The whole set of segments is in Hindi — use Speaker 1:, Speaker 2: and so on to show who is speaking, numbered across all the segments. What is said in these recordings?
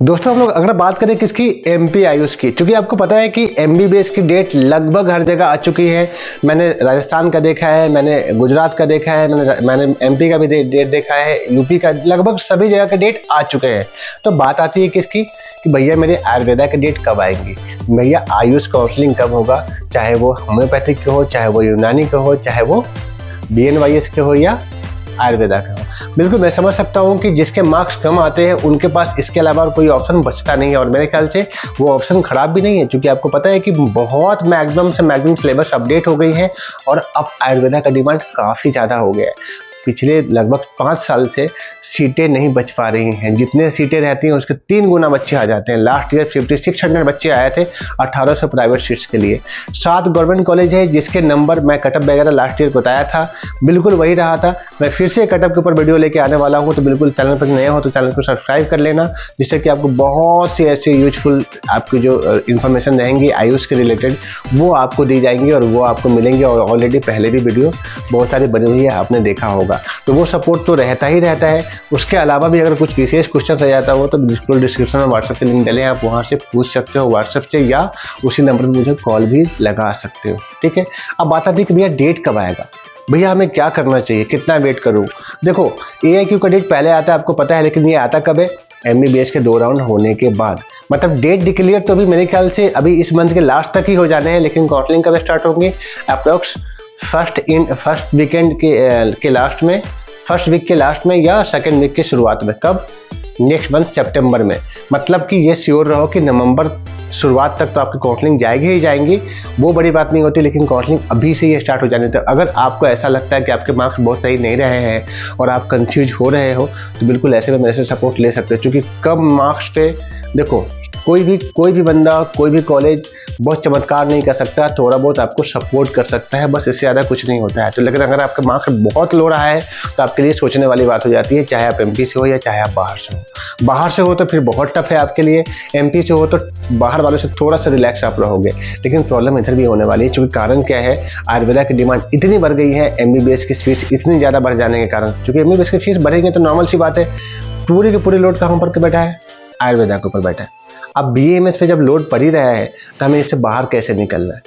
Speaker 1: दोस्तों हम लोग अगर बात करें किसकी, एमपी आयुष की, क्योंकि आपको पता है कि एमबीबीएस की डेट लगभग हर जगह आ चुकी है। मैंने राजस्थान का देखा है, मैंने गुजरात का देखा है, मैंने एमपी का भी डेट देखा है, यूपी का, लगभग सभी जगह के डेट आ चुके हैं। तो बात आती है किसकी कि भैया मेरे आयुर्वेदा की डेट कब आएंगी, भैया आयुष काउंसलिंग कब होगा, चाहे वो होम्योपैथिक के हो, चाहे वो यूनानी का हो, चाहे वो बीएनवाईएस के हो या आयुर्वेदा का हो। बिल्कुल मैं समझ सकता हूँ कि जिसके मार्क्स कम आते हैं उनके पास इसके अलावा और कोई ऑप्शन बचता नहीं है, और मेरे ख्याल से वो ऑप्शन खराब भी नहीं है, क्योंकि आपको पता है कि बहुत मैक्सिमम से मैक्सिमम सिलेबस अपडेट हो गई है और अब आयुर्वेदा का डिमांड काफ़ी ज़्यादा हो गया है। पिछले लगभग 5 साल से सीटें नहीं बच पा रही हैं, जितने सीटें रहती हैं उसके 3 गुना बच्चे आ जाते हैं। लास्ट ईयर 5600 बच्चे आए थे 1800 प्राइवेट सीट्स के लिए। 7 गवर्नमेंट कॉलेज है जिसके नंबर मैं कटअप वगैरह लास्ट ईयर बताया था, बिल्कुल वही रहा था। मैं फिर से कटअप के ऊपर वीडियो लेके आने वाला हूँ, तो बिल्कुल चैनल पर नए हो तो चैनल को सब्सक्राइब कर लेना, जिससे कि आपको बहुत सी ऐसे यूजफुल आपकी जो इन्फॉर्मेशन रहेंगी आयुष के रिलेटेड वो आपको दी जाएंगी और वो आपको मिलेंगे। और ऑलरेडी पहले भी वीडियो बहुत सारी बनी हुई है, आपने देखा होगा, तो वो सपोर्ट तो रहता ही रहता है। उसके अलावा भी अगर कुछ विशेष क्वेश्चन रह जाता हो तो बिल्कुल डिस्क्रिप्शन में व्हाट्सएप के लिंक डले, आप वहाँ से पूछ सकते हो व्हाट्सएप से, या उसी नंबर पर मुझे कॉल भी लगा सकते हो। ठीक है, अब बात आती है कि भैया डेट कब आएगा, भैया हमें क्या करना चाहिए, कितना वेट करूँ। देखो AIQ का डेट पहले आता है आपको पता है, लेकिन ये आता कब है, MBBS के 2 राउंड होने के बाद। मतलब डेट डिक्लेयर तो अभी मेरे ख्याल से अभी इस मंथ के लास्ट तक ही हो जाने हैं, लेकिन काउंसलिंग कब स्टार्ट होंगे, अप्रोक्स फर्स्ट वीकेंड के लास्ट में, फर्स्ट वीक के लास्ट में या सेकेंड वीक की शुरुआत में। कब, नेक्स्ट मंथ सितंबर में। मतलब कि ये श्योर रहो कि नवंबर शुरुआत तक तो आपकी काउंसलिंग जाएगी ही जाएंगी, वो बड़ी बात नहीं होती, लेकिन काउंसलिंग अभी से ही स्टार्ट हो जाने। तो अगर आपको ऐसा लगता है कि आपके मार्क्स बहुत सही नहीं रहे हैं और आप कंफ्यूज हो रहे हो, तो बिल्कुल ऐसे में मेरे से सपोर्ट ले सकते हो, क्योंकि कम मार्क्स पे देखो कोई भी बंदा, कोई भी कॉलेज बहुत चमत्कार नहीं कर सकता, थोड़ा बहुत आपको सपोर्ट कर सकता है, बस इससे ज़्यादा कुछ नहीं होता है। तो लेकिन अगर आपका मार्क्स बहुत लो रहा है तो आपके लिए सोचने वाली बात हो जाती है, चाहे आप MP से हो या चाहे आप बाहर से हो। बाहर से हो तो फिर बहुत टफ है आपके लिए, MP से हो तो बाहर वालों से थोड़ा सा रिलैक्स आप रहोगे। लेकिन प्रॉब्लम इधर भी होने वाली है, क्योंकि कारण क्या है, आयुर्वेदा की डिमांड इतनी बढ़ गई है, MBBS की फीस इतनी ज़्यादा बढ़ जाने के कारण। क्योंकि MBBS की फीस बढ़ेगी तो नॉर्मल सी बात है, पूरी की पूरी लोड कहाँ पर बैठा है, आयुर्वेदा के ऊपर बैठा है। अब BAMS पे जब लोड पड़ ही रहा है तो हमें इससे बाहर कैसे निकलना है,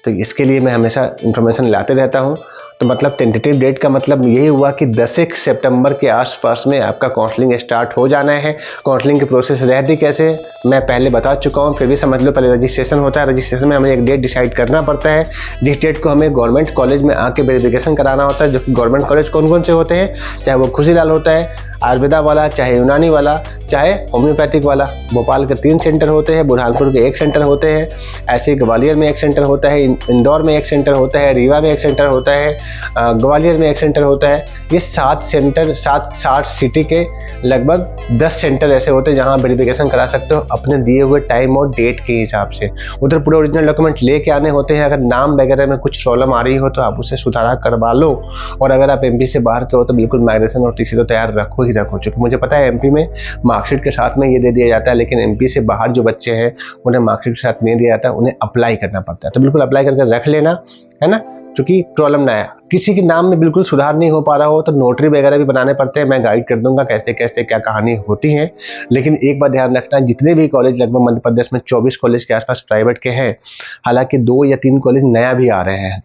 Speaker 1: तो इसके लिए मैं हमेशा इन्फॉर्मेशन लाते रहता हूँ। तो मतलब टेंटेटिव डेट का मतलब यही हुआ कि 10 सितंबर के आसपास में आपका काउंसलिंग स्टार्ट हो जाना है। काउंसलिंग की प्रोसेस रहती कैसे मैं पहले बता चुका हूँ, फिर भी समझ लो। पहले रजिस्ट्रेशन होता है, रजिस्ट्रेशन में हमें एक डेट डिसाइड करना पड़ता है, जिस डेट को हमें गवर्नमेंट कॉलेज में आके वेरिफिकेशन कराना होता है। जो गवर्नमेंट कॉलेज कौन कौन से होते हैं, चाहे वो खुशीलाल होता है आयुर्वेदा वाला, चाहे यूनानी वाला, चाहे होम्योपैथिक वाला। भोपाल के 3 सेंटर होते हैं, बुरहानपुर के 1 सेंटर होते हैं, ऐसे ग्वालियर में 1 सेंटर होता है, इंदौर में 1 सेंटर होता है, रीवा में 1 सेंटर होता है, ग्वालियर में 1 सेंटर होता है। ये 7 सेंटर, 60 सिटी के लगभग 10 सेंटर ऐसे होते हैं जहाँ वेरिफिकेशन करा सकते हो अपने दिए हुए टाइम और डेट के हिसाब से। उधर पूरे ओरिजिनल डॉक्यूमेंट लेके आने होते हैं। अगर नाम वगैरह में कुछ प्रॉब्लम आ रही हो तो आप उसे सुधारा करवा लो। और अगर आप MP से बाहर के हो तो बिल्कुल माइग्रेशन और TC तो तैयार रखो ही रखो, क्योंकि मुझे पता है MP में मार्कशीट के साथ में ये दे दिया जाता है, लेकिन MP से बाहर जो बच्चे हैं उन्हें मार्कशीट के साथ नहीं दिया जाता, उन्हें अप्लाई करना पड़ता है। तो बिल्कुल अप्लाई करके रख लेना, है ना, क्योंकि प्रॉब्लम ना आए। किसी के नाम में बिल्कुल सुधार नहीं हो पा रहा हो तो नोटरी वगैरह भी बनाने पड़ते हैं, मैं गाइड कर दूंगा कैसे कैसे क्या कहानी होती है। लेकिन एक बात ध्यान रखना, जितने भी कॉलेज लगभग मध्य प्रदेश में 24 कॉलेज के आसपास प्राइवेट के हैं, हालांकि 2 या 3 कॉलेज नया भी आ रहे हैं।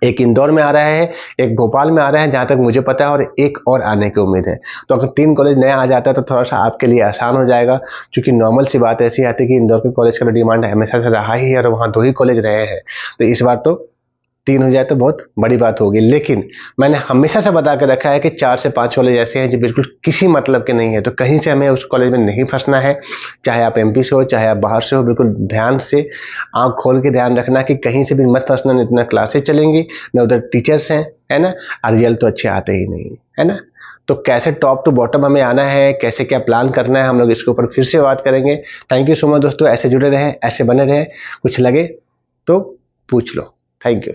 Speaker 1: एक इंदौर में आ रहा है, एक भोपाल में आ रहा है जहाँ तक मुझे पता है, और एक और आने की उम्मीद है। तो अगर 3 कॉलेज नया आ जाता है तो थोड़ा सा आपके लिए आसान हो जाएगा, क्योंकि नॉर्मल सी बात ऐसी आती है कि इंदौर के कॉलेज का डिमांड हमेशा से रहा ही है और वहाँ 2 ही कॉलेज रहे हैं। तो इस बार तो 3 हो जाए तो बहुत बड़ी बात होगी। लेकिन मैंने हमेशा से बता के रखा है कि 4 से 5 कॉलेज ऐसे हैं जो बिल्कुल किसी मतलब के नहीं है, तो कहीं से हमें उस कॉलेज में नहीं फंसना है। चाहे आप MP से हो, चाहे आप बाहर से हो, बिल्कुल ध्यान से आँख खोल के ध्यान रखना कि कहीं से भी मत फंसना, नहीं इतना क्लासेस चलेंगी, न उधर टीचर्स हैं, है ना, और रिजल्ट तो अच्छे आते ही नहीं, है ना। तो कैसे टॉप टू बॉटम हमें आना है, कैसे क्या प्लान करना है, हम लोग इसके ऊपर फिर से बात करेंगे। थैंक यू सो मच दोस्तों, ऐसे जुड़े रहें, ऐसे बने रहें, कुछ लगे तो पूछ लो। Thank you.